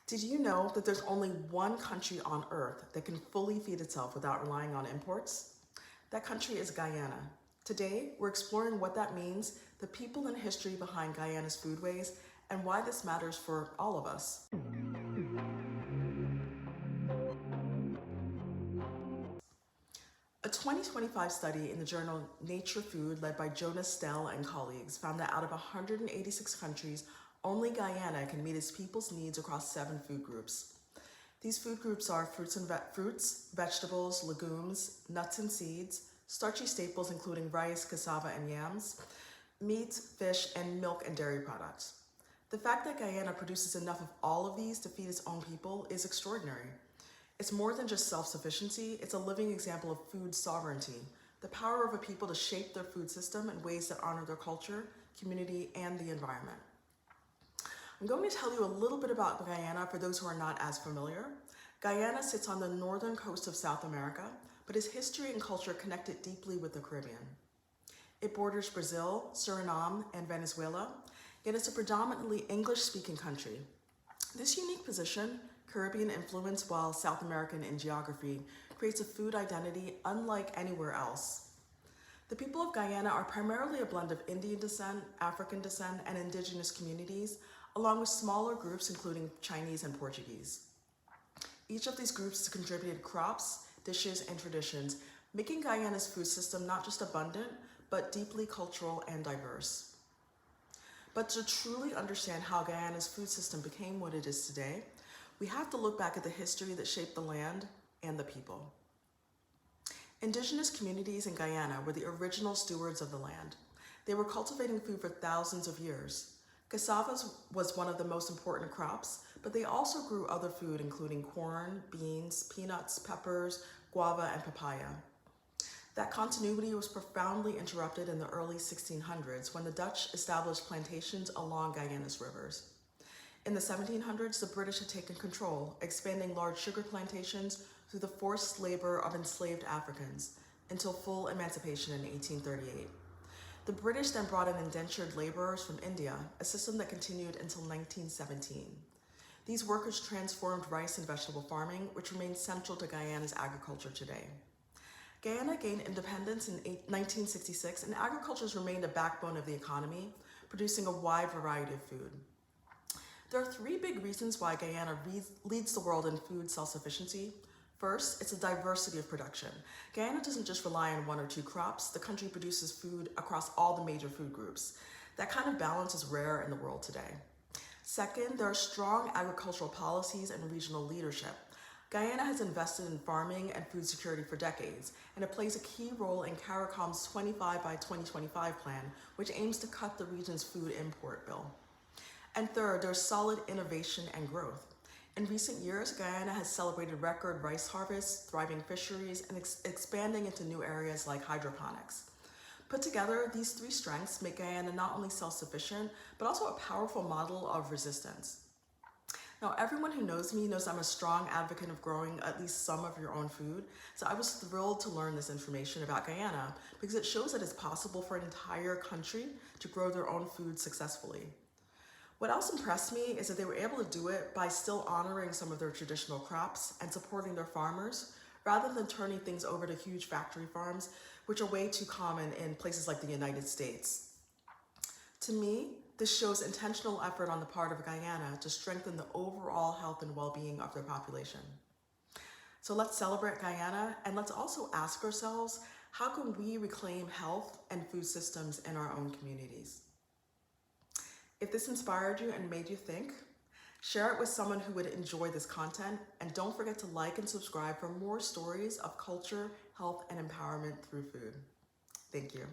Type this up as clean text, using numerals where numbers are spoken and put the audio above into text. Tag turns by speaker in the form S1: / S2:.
S1: Did you know that there's only one country on Earth that can fully feed itself without relying on imports? That country is Guyana. Today, we're exploring what that means, the people and history behind Guyana's foodways, and why this matters for all of us. A 2025 study in the journal Nature Food, led by Jonas Stell and colleagues, found that out of 186 countries, only Guyana can meet its people's needs across 7 food groups. These food groups are fruits, vegetables, legumes, nuts and seeds, starchy staples including rice, cassava, and yams, meat, fish, and milk and dairy products. The fact that Guyana produces enough of all of these to feed its own people is extraordinary. It's more than just self-sufficiency, it's a living example of food sovereignty, the power of a people to shape their food system in ways that honor their culture, community, and the environment. I'm going to tell you a little bit about Guyana for those who are not as familiar. Guyana sits on the northern coast of South America, but its history and culture connect it deeply with the Caribbean. It borders Brazil, Suriname, and Venezuela, yet it's a predominantly English-speaking country. This unique position, Caribbean influence while South American in geography, creates a food identity unlike anywhere else. The people of Guyana are primarily a blend of Indian descent, African descent, and indigenous communities, along with smaller groups including Chinese and Portuguese. Each of these groups has contributed crops, dishes, and traditions, making Guyana's food system not just abundant, but deeply cultural and diverse. But to truly understand how Guyana's food system became what it is today, we have to look back at the history that shaped the land and the people. Indigenous communities in Guyana were the original stewards of the land. They were cultivating food for thousands of years. Cassava was one of the most important crops, but they also grew other food including corn, beans, peanuts, peppers, guava, and papaya. That continuity was profoundly interrupted in the early 1600s when the Dutch established plantations along Guyana's rivers. In the 1700s, the British had taken control, expanding large sugar plantations through the forced labor of enslaved Africans until full emancipation in 1838. The British then brought in indentured laborers from India, a system that continued until 1917. These workers transformed rice and vegetable farming, which remains central to Guyana's agriculture today. Guyana gained independence in 1966, and agriculture has remained a backbone of the economy, producing a wide variety of food. There are 3 big reasons why Guyana leads the world in food self-sufficiency. First, it's a diversity of production. Guyana doesn't just rely on 1 or 2 crops. The country produces food across all the major food groups. That kind of balance is rare in the world today. Second, there are strong agricultural policies and regional leadership. Guyana has invested in farming and food security for decades, and it plays a key role in CARICOM's 25 by 2025 plan, which aims to cut the region's food import bill. And third, there's solid innovation and growth. In recent years, Guyana has celebrated record rice harvests, thriving fisheries, and expanding into new areas like hydroponics. Put together, these 3 strengths make Guyana not only self-sufficient, but also a powerful model of resistance. Now, everyone who knows me knows I'm a strong advocate of growing at least some of your own food, so I was thrilled to learn this information about Guyana because it shows that it's possible for an entire country to grow their own food successfully. What else impressed me is that they were able to do it by still honoring some of their traditional crops and supporting their farmers, rather than turning things over to huge factory farms, which are way too common in places like the United States. To me, this shows intentional effort on the part of Guyana to strengthen the overall health and well-being of their population. So let's celebrate Guyana, and let's also ask ourselves, how can we reclaim health and food systems in our own communities? If this inspired you and made you think, share it with someone who would enjoy this content, and don't forget to like and subscribe for more stories of culture, health, and empowerment through food. Thank you.